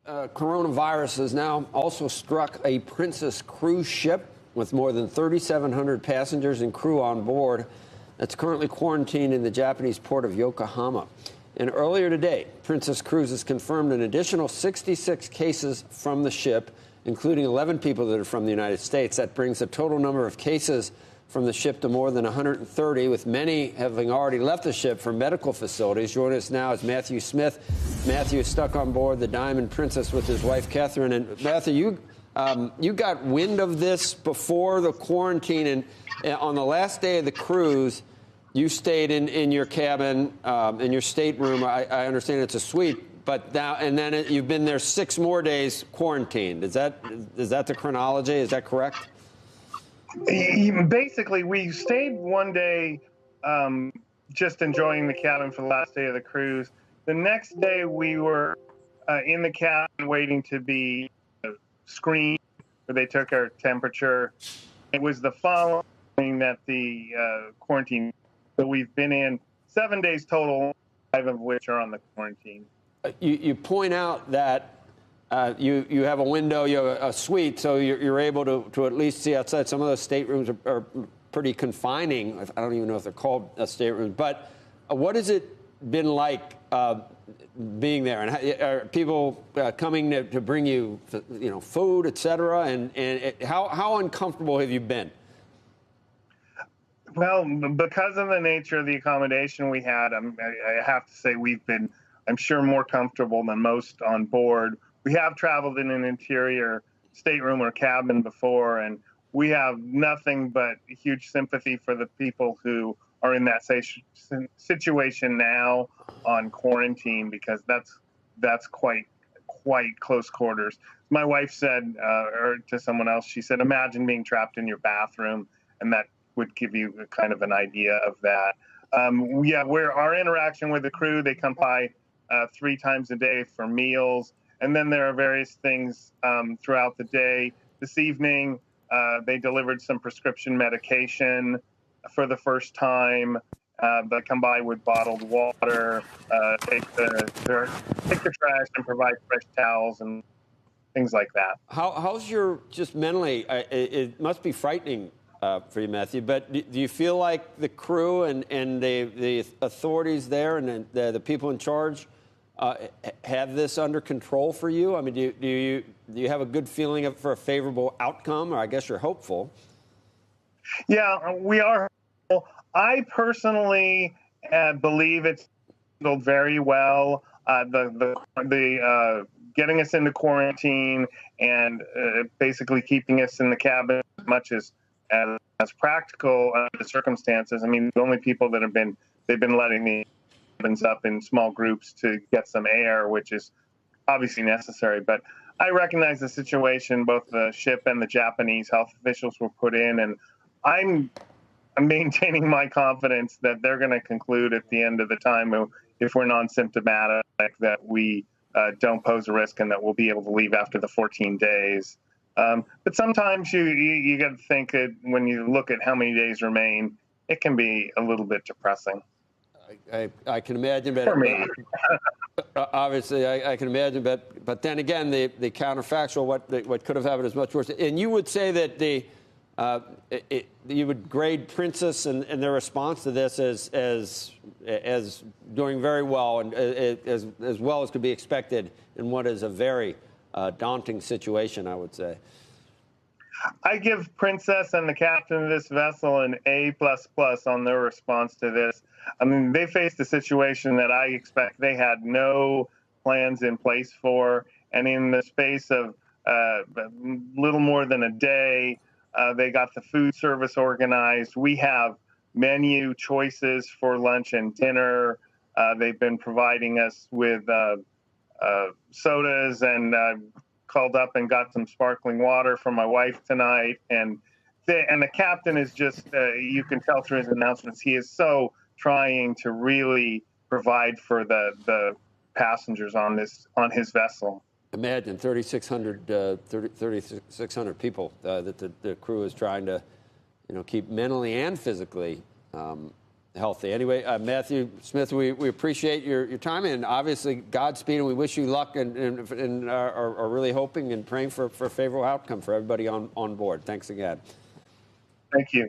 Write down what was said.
Coronavirus has now also struck a Princess cruise ship with more than 3,700 passengers and crew on board that's currently quarantined in the Japanese port of Yokohama. And earlier today, Princess Cruises confirmed an additional 66 cases from the ship, including 11 people that are from the United States. That brings the total number of cases from the ship to more than 130, with many having already left the ship for medical facilities. Joining us now is Matthew Smith. Matthew is stuck on board the Diamond Princess with his wife, Katherine. And Matthew, you got wind of this before the quarantine, and on the last day of the cruise, you stayed in your cabin, in your stateroom. I understand it's a suite, but now and then you've been there 6 more days quarantined. Is that the chronology? Is that correct? Basically, we stayed one day just enjoying the cabin for the last day of the cruise. The next day, we were in the cabin waiting to be screened, where they took our temperature. It was the following that the quarantine. So we've been in 7 days total, 5 of which are on the quarantine. You point out that you have a window, you have a suite, so you're able to at least see outside. Some of those staterooms are pretty confining. I don't even know if they're called staterooms. But what has it been like being there? And are people coming to bring you, food, et cetera? And how uncomfortable have you been? Well, because of the nature of the accommodation we had, I have to say we've been, I'm sure, more comfortable than most on board. We have traveled in an interior stateroom or cabin before, and we have nothing but huge sympathy for the people who are in that situation now on quarantine, because that's quite close quarters. My wife said, or to someone else, she said, imagine being trapped in your bathroom, and that would give you kind of an idea of that. Our interaction with the crew, they come by 3 times a day for meals. And then there are various things throughout the day. This evening, they delivered some prescription medication for the first time. They come by with bottled water, take the trash and provide fresh towels and things like that. How's your, just mentally, it must be frightening for you, Matthew, but do you feel like the crew and the authorities there and the people in charge have this under control for you? I mean, do you have a good feeling for a favorable outcome, or I guess you're hopeful? Yeah, we are. I personally believe it's handled very well. The getting us into quarantine and basically keeping us in the cabin as much as practical under the circumstances. I mean, the only people that they've been letting the cabins up in small groups to get some air, which is obviously necessary. But I recognize the situation both the ship and the Japanese health officials were put in, and I'm maintaining my confidence that they're going to conclude at the end of the time, if we're non-symptomatic, that we don't pose a risk and that we'll be able to leave after the 14 days. But sometimes you got to think that when you look at how many days remain, it can be a little bit depressing. I can imagine, but for me. Obviously, I can imagine, but then again, the counterfactual, what could have happened is much worse. And you would say that you would grade Princess and their response to this as doing very well, and as well as could be expected in what is a very daunting situation, I would say. I give Princess and the captain of this vessel an A++ on their response to this. I mean, they faced a situation that I expect they had no plans in place for, and in the space of little more than a day, they got the food service organized. We have menu choices for lunch and dinner. They've been providing us with sodas, and called up and got some sparkling water for my wife tonight. And the captain is just, you can tell through his announcements, he is so trying to really provide for the passengers on his vessel. Imagine 3,600 people that the crew is trying to, keep mentally and physically healthy. Anyway, Matthew Smith, we appreciate your time, and obviously Godspeed, and we wish you luck, and are really hoping and praying for a favorable outcome for everybody on board. Thanks again. Thank you.